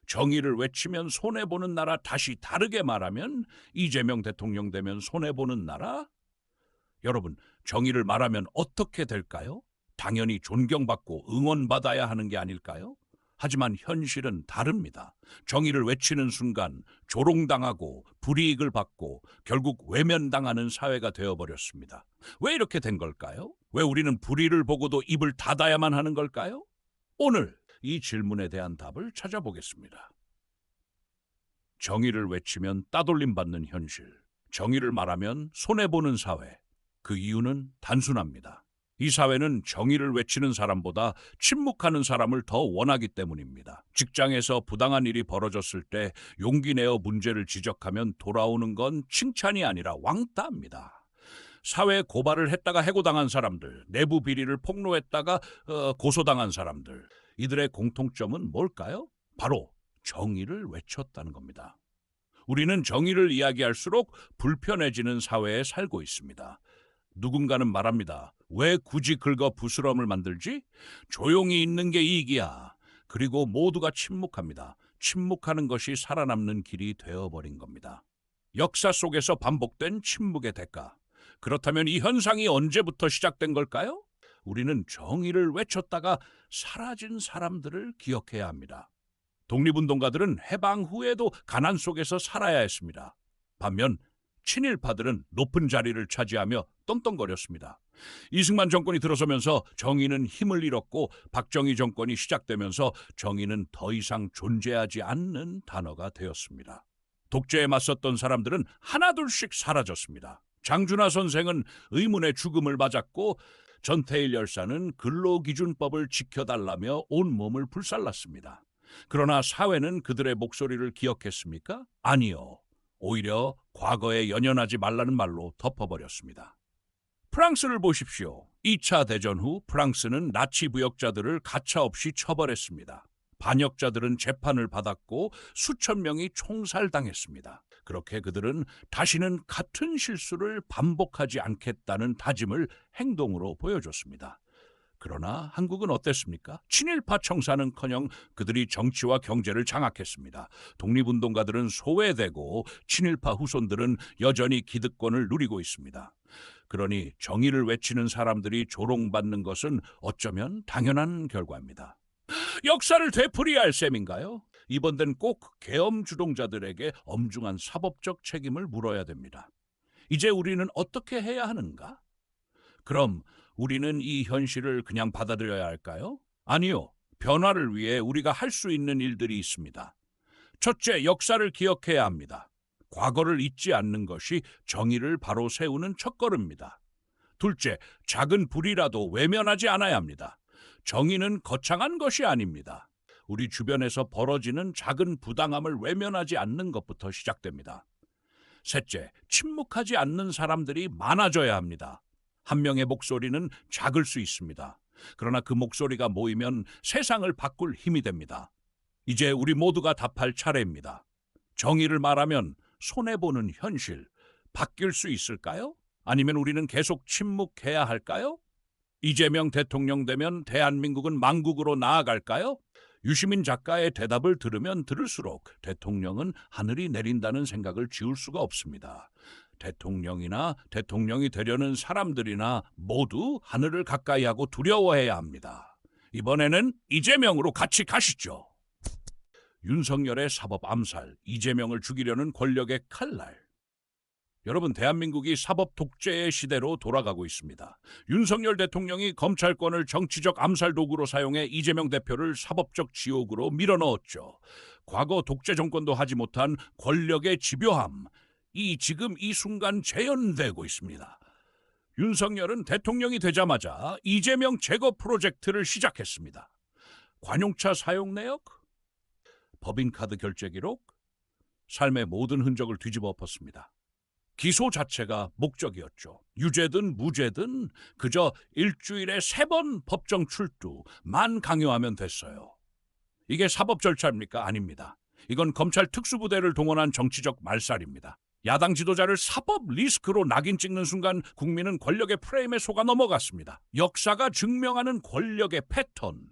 정의를 외치면 손해보는 나라, 다시 다르게 말하면 이재명 대통령 되면 손해보는 나라? 여러분, 정의를 말하면 어떻게 될까요? 당연히 존경받고 응원받아야 하는 게 아닐까요? 하지만 현실은 다릅니다. 정의를 외치는 순간 조롱당하고 불이익을 받고 결국 외면당하는 사회가 되어버렸습니다. 왜 이렇게 된 걸까요? 왜 우리는 불의를 보고도 입을 닫아야만 하는 걸까요? 오늘 이 질문에 대한 답을 찾아보겠습니다. 정의를 외치면 따돌림 받는 현실, 정의를 말하면 손해보는 사회. 그 이유는 단순합니다. 이 사회는 정의를 외치는 사람보다 침묵하는 사람을 더 원하기 때문입니다. 직장에서 부당한 일이 벌어졌을 때 용기 내어 문제를 지적하면 돌아오는 건 칭찬이 아니라 왕따입니다. 사회에 고발을 했다가 해고당한 사람들, 내부 비리를 폭로했다가 고소당한 사람들, 이들의 공통점은 뭘까요? 바로 정의를 외쳤다는 겁니다. 우리는 정의를 이야기할수록 불편해지는 사회에 살고 있습니다. 누군가는 말합니다. 왜 굳이 긁어 부스럼을 만들지? 조용히 있는 게 이익이야. 그리고 모두가 침묵합니다. 침묵하는 것이 살아남는 길이 되어버린 겁니다. 역사 속에서 반복된 침묵의 대가. 그렇다면 이 현상이 언제부터 시작된 걸까요? 우리는 정의를 외쳤다가 사라진 사람들을 기억해야 합니다. 독립운동가들은 해방 후에도 가난 속에서 살아야 했습니다. 반면 친일파들은 높은 자리를 차지하며 떵떵거렸습니다. 이승만 정권이 들어서면서 정의는 힘을 잃었고 박정희 정권이 시작되면서 정의는 더 이상 존재하지 않는 단어가 되었습니다. 독재에 맞섰던 사람들은 하나둘씩 사라졌습니다. 장준하 선생은 의문의 죽음을 맞았고 전태일 열사는 근로기준법을 지켜달라며 온몸을 불살랐습니다. 그러나 사회는 그들의 목소리를 기억했습니까? 아니요. 오히려 과거에 연연하지 말라는 말로 덮어버렸습니다. 프랑스를 보십시오. 2차 대전 후 프랑스는 나치 부역자들을 가차없이 처벌했습니다. 반역자들은 재판을 받았고 수천 명이 총살당했습니다. 그렇게 그들은 다시는 같은 실수를 반복하지 않겠다는 다짐을 행동으로 보여줬습니다. 그러나 한국은 어땠습니까? 친일파 청사는커녕 그들이 정치와 경제를 장악했습니다. 독립운동가들은 소외되고 친일파 후손들은 여전히 기득권을 누리고 있습니다. 그러니 정의를 외치는 사람들이 조롱받는 것은 어쩌면 당연한 결과입니다. 역사를 되풀이할 셈인가요? 이번 땐 꼭 계엄 주동자들에게 엄중한 사법적 책임을 물어야 됩니다. 이제 우리는 어떻게 해야 하는가? 그럼 우리는 이 현실을 그냥 받아들여야 할까요? 아니요. 변화를 위해 우리가 할 수 있는 일들이 있습니다. 첫째, 역사를 기억해야 합니다. 과거를 잊지 않는 것이 정의를 바로 세우는 첫걸음입니다. 둘째, 작은 불이라도 외면하지 않아야 합니다. 정의는 거창한 것이 아닙니다. 우리 주변에서 벌어지는 작은 부당함을 외면하지 않는 것부터 시작됩니다. 셋째, 침묵하지 않는 사람들이 많아져야 합니다. 한 명의 목소리는 작을 수 있습니다. 그러나 그 목소리가 모이면 세상을 바꿀 힘이 됩니다. 이제 우리 모두가 답할 차례입니다. 정의를 말하면 손해보는 현실, 바뀔 수 있을까요? 아니면 우리는 계속 침묵해야 할까요? 이재명 대통령 되면 대한민국은 망국으로 나아갈까요? 유시민 작가의 대답을 들으면 들을수록 대통령은 하늘이 내린다는 생각을 지울 수가 없습니다. 대통령이나 대통령이 되려는 사람들이나 모두 하늘을 가까이 하고 두려워해야 합니다. 이번에는 이재명으로 같이 가시죠. 윤석열의 사법 암살, 이재명을 죽이려는 권력의 칼날. 여러분, 대한민국이 사법 독재의 시대로 돌아가고 있습니다. 윤석열 대통령이 검찰권을 정치적 암살 도구로 사용해 이재명 대표를 사법적 지옥으로 밀어넣었죠. 과거 독재 정권도 하지 못한 권력의 집요함, 지금 이 순간 재현되고 있습니다. 윤석열은 대통령이 되자마자 이재명 제거 프로젝트를 시작했습니다. 관용차 사용 내역, 법인카드 결제 기록, 삶의 모든 흔적을 뒤집어 엎었습니다. 기소 자체가 목적이었죠. 유죄든 무죄든 그저 일주일에 3번 법정 출두만 강요하면 됐어요. 이게 사법 절차입니까? 아닙니다. 이건 검찰 특수부대를 동원한 정치적 말살입니다. 야당 지도자를 사법 리스크로 낙인 찍는 순간 국민은 권력의 프레임에 속아 넘어갔습니다. 역사가 증명하는 권력의 패턴.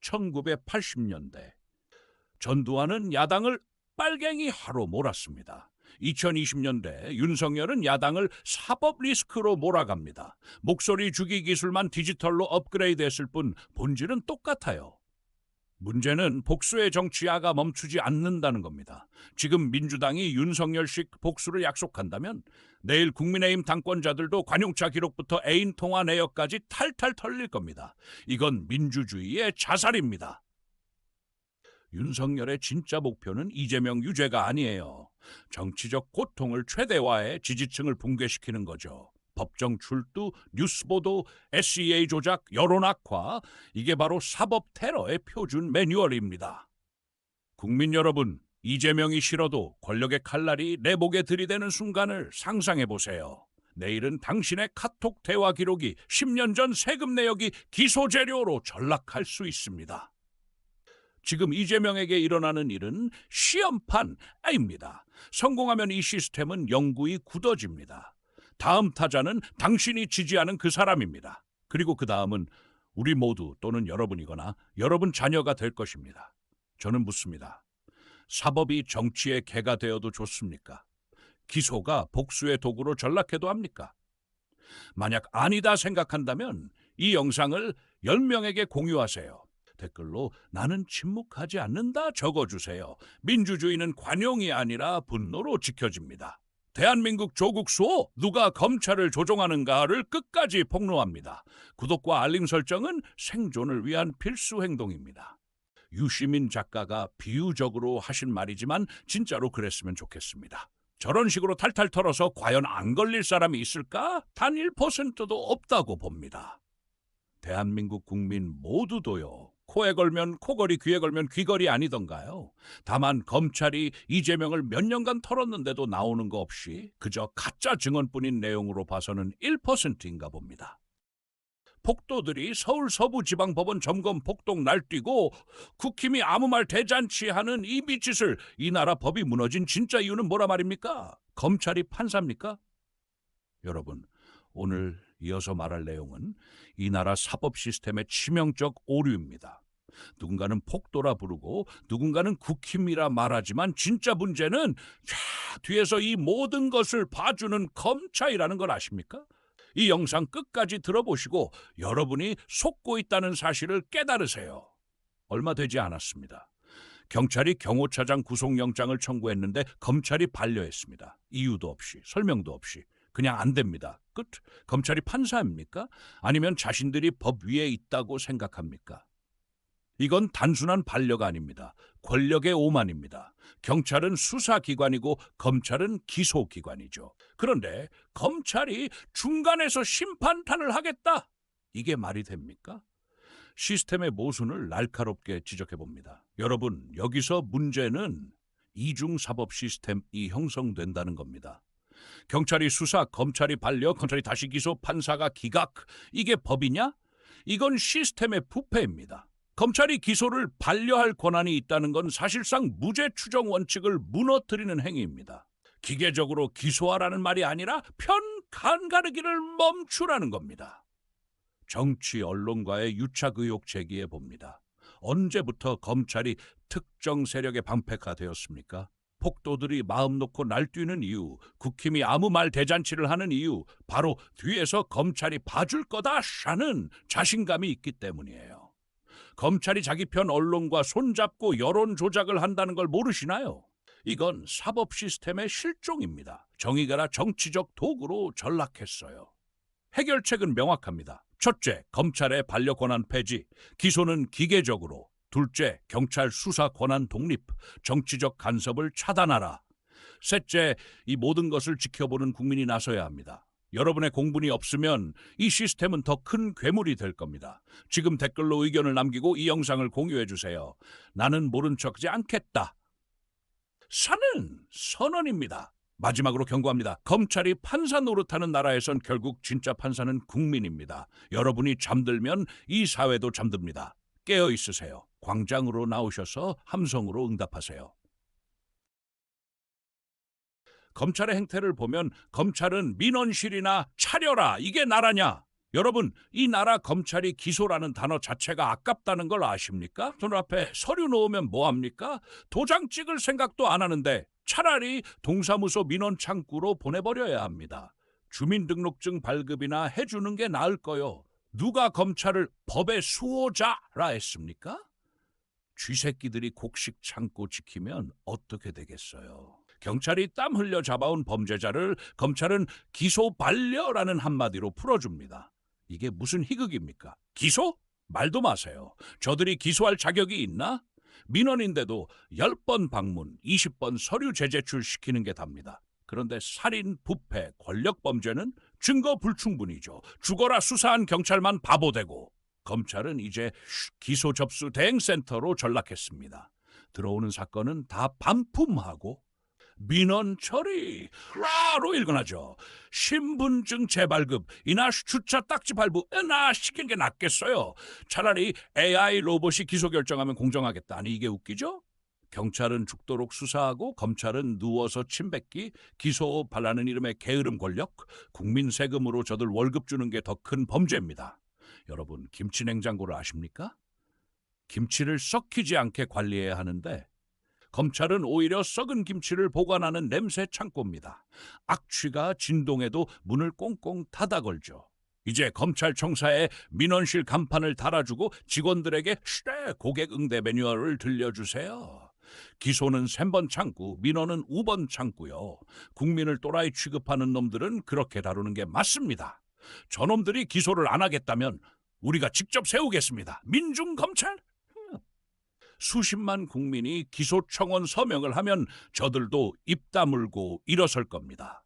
1980년대 전두환은 야당을 빨갱이화로 몰았습니다. 2020년대 윤석열은 야당을 사법 리스크로 몰아갑니다. 목소리 주기 기술만 디지털로 업그레이드했을 뿐 본질은 똑같아요. 문제는 복수의 정치화가 멈추지 않는다는 겁니다. 지금 민주당이 윤석열식 복수를 약속한다면 내일 국민의힘 당권자들도 관용차 기록부터 애인 통화 내역까지 탈탈 털릴 겁니다. 이건 민주주의의 자살입니다. 윤석열의 진짜 목표는 이재명 유죄가 아니에요. 정치적 고통을 최대화해 지지층을 붕괴시키는 거죠. 법정 출두, 뉴스보도, SEA 조작, 여론 악화, 이게 바로 사법 테러의 표준 매뉴얼입니다. 국민 여러분, 이재명이 싫어도 권력의 칼날이 내 목에 들이대는 순간을 상상해 보세요. 내일은 당신의 카톡 대화 기록이 10년 전 세금 내역이 기소 재료로 전락할 수 있습니다. 지금 이재명에게 일어나는 일은 시험판입니다. 성공하면 이 시스템은 영구히 굳어집니다. 다음 타자는 당신이 지지하는 그 사람입니다. 그리고 그 다음은 우리 모두 또는 여러분이거나 여러분 자녀가 될 것입니다. 저는 묻습니다. 사법이 정치의 개가 되어도 좋습니까? 기소가 복수의 도구로 전락해도 합니까? 만약 아니다 생각한다면 이 영상을 10명에게 공유하세요. 댓글로 나는 침묵하지 않는다 적어주세요. 민주주의는 관용이 아니라 분노로 지켜집니다. 대한민국 조국 수호 누가 검찰을 조종하는가를 끝까지 폭로합니다. 구독과 알림 설정은 생존을 위한 필수 행동입니다. 유시민 작가가 비유적으로 하신 말이지만 진짜로 그랬으면 좋겠습니다. 저런 식으로 탈탈 털어서 과연 안 걸릴 사람이 있을까? 단 1%도 없다고 봅니다. 대한민국 국민 모두도요. 코에 걸면 코걸이, 귀에 걸면 귀걸이 아니던가요? 다만 검찰이 이재명을 몇 년간 털었는데도 나오는 거 없이 그저 가짜 증언뿐인 내용으로 봐서는 1%인가 봅니다. 폭도들이 서울 서부지방법원 점검 폭동 날뛰고 국힘이 아무 말 대잔치하는 이 밑짓을 이 나라 법이 무너진 진짜 이유는 뭐라 말입니까? 검찰이 판사입니까? 여러분, 오늘 이어서 말할 내용은 이 나라 사법 시스템의 치명적 오류입니다. 누군가는 폭도라 부르고 누군가는 국힘이라 말하지만 진짜 문제는 뒤에서 이 모든 것을 봐주는 검찰이라는 걸 아십니까? 이 영상 끝까지 들어보시고 여러분이 속고 있다는 사실을 깨달으세요. 얼마 되지 않았습니다. 경찰이 경호차장 구속영장을 청구했는데 검찰이 반려했습니다. 이유도 없이, 설명도 없이. 그냥 안 됩니다. 끝. 검찰이 판사입니까? 아니면 자신들이 법 위에 있다고 생각합니까? 이건 단순한 반려가 아닙니다. 권력의 오만입니다. 경찰은 수사기관이고 검찰은 기소기관이죠. 그런데 검찰이 중간에서 심판탄을 하겠다. 이게 말이 됩니까? 시스템의 모순을 날카롭게 지적해봅니다. 여러분, 여기서 문제는 이중사법 시스템이 형성된다는 겁니다. 경찰이 수사, 검찰이 반려, 검찰이 다시 기소, 판사가 기각. 이게 법이냐? 이건 시스템의 부패입니다. 검찰이 기소를 반려할 권한이 있다는 건 사실상 무죄 추정 원칙을 무너뜨리는 행위입니다. 기계적으로 기소하라는 말이 아니라 편간 가르기를 멈추라는 겁니다. 정치 언론과의 유착 의혹 제기해 봅니다. 언제부터 검찰이 특정 세력의 방패가 되었습니까? 폭도들이 마음 놓고 날뛰는 이유, 국힘이 아무 말 대잔치를 하는 이유, 바로 뒤에서 검찰이 봐줄 거다 하는 자신감이 있기 때문이에요. 검찰이 자기 편 언론과 손잡고 여론 조작을 한다는 걸 모르시나요? 이건 사법 시스템의 실종입니다. 정의가 정치적 도구로 전락했어요. 해결책은 명확합니다. 첫째, 검찰의 반려 권한 폐지, 기소는 기계적으로. 둘째, 경찰 수사 권한 독립, 정치적 간섭을 차단하라. 셋째, 이 모든 것을 지켜보는 국민이 나서야 합니다. 여러분의 공분이 없으면 이 시스템은 더 큰 괴물이 될 겁니다. 지금 댓글로 의견을 남기고 이 영상을 공유해 주세요. 나는 모른 척하지 않겠다. 사는 선언입니다. 마지막으로 경고합니다. 검찰이 판사 노릇하는 나라에선 결국 진짜 판사는 국민입니다. 여러분이 잠들면 이 사회도 잠듭니다. 깨어 있으세요. 광장으로 나오셔서 함성으로 응답하세요. 검찰의 행태를 보면 검찰은 민원실이나 차려라 이게 나라냐? 여러분, 이 나라 검찰이 기소라는 단어 자체가 아깝다는 걸 아십니까? 눈앞에 서류 놓으면 뭐합니까? 도장 찍을 생각도 안 하는데 차라리 동사무소 민원 창구로 보내버려야 합니다. 주민등록증 발급이나 해주는 게 나을 거요. 누가 검찰을 법의 수호자라 했습니까? 쥐새끼들이 곡식 창고 지키면 어떻게 되겠어요? 경찰이 땀 흘려 잡아온 범죄자를 검찰은 기소 반려라는 한마디로 풀어줍니다. 이게 무슨 희극입니까? 기소? 말도 마세요. 저들이 기소할 자격이 있나? 민원인데도 10번 방문, 20번 서류 재제출 시키는 게 답니다. 그런데 살인, 부패, 권력범죄는 증거 불충분이죠. 죽어라 수사한 경찰만 바보되고. 검찰은 이제 기소 접수 대행센터로 전락했습니다. 들어오는 사건은 다 반품하고 민원 처리로 일관하죠. 신분증 재발급, 이나 주차 딱지 발부, 나 시킨 게 낫겠어요. 차라리 AI 로봇이 기소 결정하면 공정하겠다. 아니 이게 웃기죠? 경찰은 죽도록 수사하고 검찰은 누워서 침 뱉기, 기소 바라는 이름의 게으름 권력, 국민 세금으로 저들 월급 주는 게 더 큰 범죄입니다. 여러분, 김치 냉장고를 아십니까? 김치를 썩히지 않게 관리해야 하는데 검찰은 오히려 썩은 김치를 보관하는 냄새 창고입니다. 악취가 진동해도 문을 꽁꽁 닫아 걸죠. 이제 검찰청사에 민원실 간판을 달아주고 직원들에게 고객 응대 매뉴얼을 들려주세요. 기소는 3번 창구, 민원은 5번 창구요. 국민을 또라이 취급하는 놈들은 그렇게 다루는 게 맞습니다. 저놈들이 기소를 안 하겠다면 우리가 직접 세우겠습니다. 민중검찰? 수십만 국민이 기소청원 서명을 하면 저들도 입 다물고 일어설 겁니다.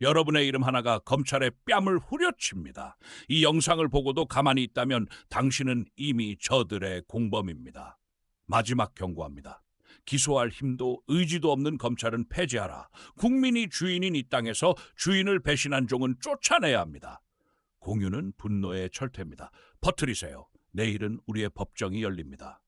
여러분의 이름 하나가 검찰의 뺨을 후려칩니다. 이 영상을 보고도 가만히 있다면 당신은 이미 저들의 공범입니다. 마지막 경고합니다. 기소할 힘도 의지도 없는 검찰은 폐지하라. 국민이 주인인 이 땅에서 주인을 배신한 종은 쫓아내야 합니다. 공유는 분노의 철퇴입니다. 퍼뜨리세요. 내일은 우리의 법정이 열립니다.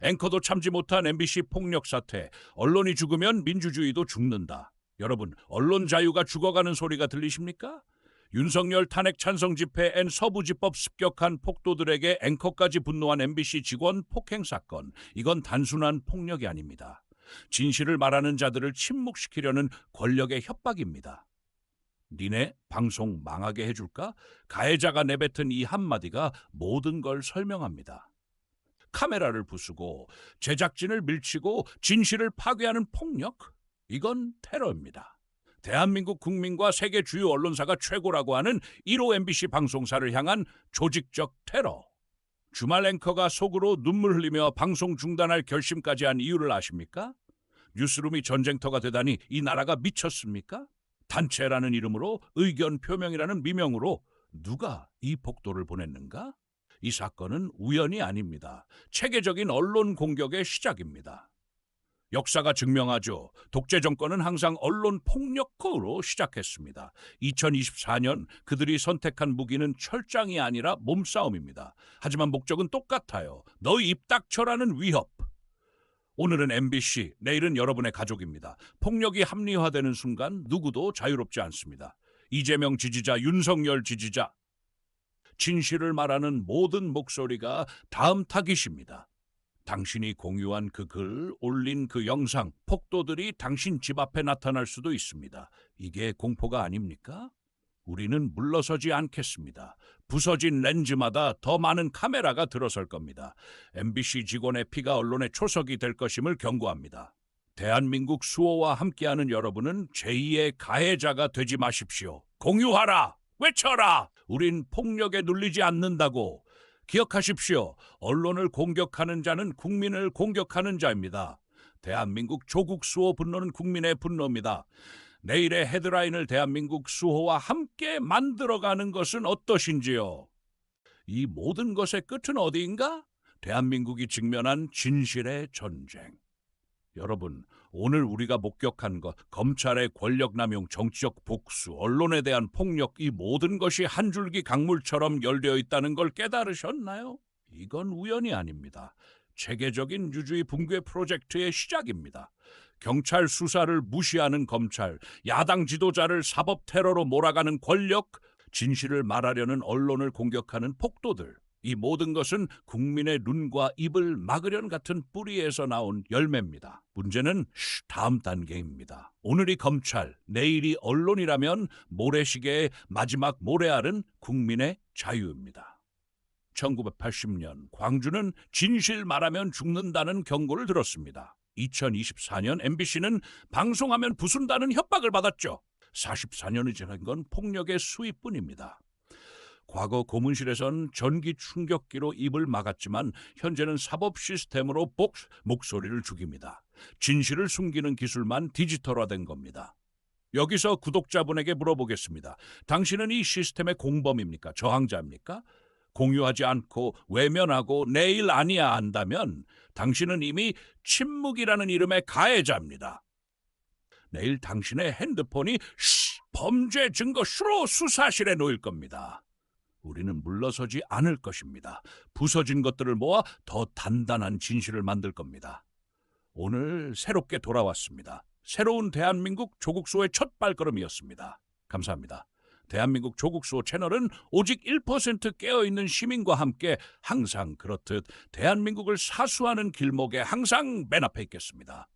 앵커도 참지 못한 MBC 폭력 사태. 언론이 죽으면 민주주의도 죽는다. 여러분, 언론 자유가 죽어가는 소리가 들리십니까? 윤석열 탄핵 찬성 집회엔 서부지법 습격한 폭도들에게 앵커까지 분노한 MBC 직원 폭행 사건. 이건 단순한 폭력이 아닙니다. 진실을 말하는 자들을 침묵시키려는 권력의 협박입니다. 니네 방송 망하게 해줄까? 가해자가 내뱉은 이 한마디가 모든 걸 설명합니다. 카메라를 부수고 제작진을 밀치고 진실을 파괴하는 폭력? 이건 테러입니다. 대한민국 국민과 세계 주요 언론사가 최고라고 하는 1호 MBC 방송사를 향한 조직적 테러. 주말 앵커가 속으로 눈물 흘리며 방송 중단할 결심까지 한 이유를 아십니까? 뉴스룸이 전쟁터가 되다니 이 나라가 미쳤습니까? 단체라는 이름으로 의견 표명이라는 미명으로 누가 이 폭도를 보냈는가? 이 사건은 우연이 아닙니다. 체계적인 언론 공격의 시작입니다. 역사가 증명하죠. 독재 정권은 항상 언론 폭력으로 시작했습니다. 2024년 그들이 선택한 무기는 철장이 아니라 몸싸움입니다. 하지만 목적은 똑같아요. 너희 입 닥쳐라는 위협. 오늘은 MBC, 내일은 여러분의 가족입니다. 폭력이 합리화되는 순간 누구도 자유롭지 않습니다. 이재명 지지자, 윤석열 지지자, 진실을 말하는 모든 목소리가 다음 타깃입니다. 당신이 공유한 그 글, 올린 그 영상, 폭도들이 당신 집 앞에 나타날 수도 있습니다. 이게 공포가 아닙니까? 우리는 물러서지 않겠습니다. 부서진 렌즈마다 더 많은 카메라가 들어설 겁니다. MBC 직원의 피가 언론의 초석이 될 것임을 경고합니다. 대한민국 수호와 함께하는 여러분은 제2의 가해자가 되지 마십시오. 공유하라! 외쳐라! 우린 폭력에 눌리지 않는다고. 기억하십시오. 언론을 공격하는 자는 국민을 공격하는 자입니다. 대한민국 조국 수호 분노는 국민의 분노입니다. 내일의 헤드라인을 대한민국 수호와 함께 만들어가는 것은 어떠신지요? 이 모든 것의 끝은 어디인가? 대한민국이 직면한 진실의 전쟁. 여러분, 오늘 우리가 목격한 것, 검찰의 권력남용, 정치적 복수, 언론에 대한 폭력, 이 모든 것이 한 줄기 강물처럼 열려 있다는 걸 깨달으셨나요? 이건 우연이 아닙니다. 체계적인 유주의 붕괴 프로젝트의 시작입니다. 경찰 수사를 무시하는 검찰, 야당 지도자를 사법 테러로 몰아가는 권력, 진실을 말하려는 언론을 공격하는 폭도들. 이 모든 것은 국민의 눈과 입을 막으려는 같은 뿌리에서 나온 열매입니다. 문제는 다음 단계입니다. 오늘이 검찰, 내일이 언론이라면 모래시계의 마지막 모래알은 국민의 자유입니다. 1980년 광주는 진실 말하면 죽는다는 경고를 들었습니다. 2024년 MBC는 방송하면 부순다는 협박을 받았죠. 44년이 지난 건 폭력의 수위뿐입니다. 과거 고문실에선 전기 충격기로 입을 막았지만 현재는 사법 시스템으로 목소리를 죽입니다. 진실을 숨기는 기술만 디지털화된 겁니다. 여기서 구독자분에게 물어보겠습니다. 당신은 이 시스템의 공범입니까? 저항자입니까? 공유하지 않고 외면하고 내일 아니야 한다면 당신은 이미 침묵이라는 이름의 가해자입니다. 내일 당신의 핸드폰이 범죄 증거 수로 수사실에 놓일 겁니다. 우리는 물러서지 않을 것입니다. 부서진 것들을 모아 더 단단한 진실을 만들 겁니다. 오늘 새롭게 돌아왔습니다. 새로운 대한민국 조국수호의 첫 발걸음이었습니다. 감사합니다. 대한민국 조국수호 채널은 오직 1% 깨어있는 시민과 함께 항상 그렇듯 대한민국을 사수하는 길목에 항상 맨 앞에 있겠습니다.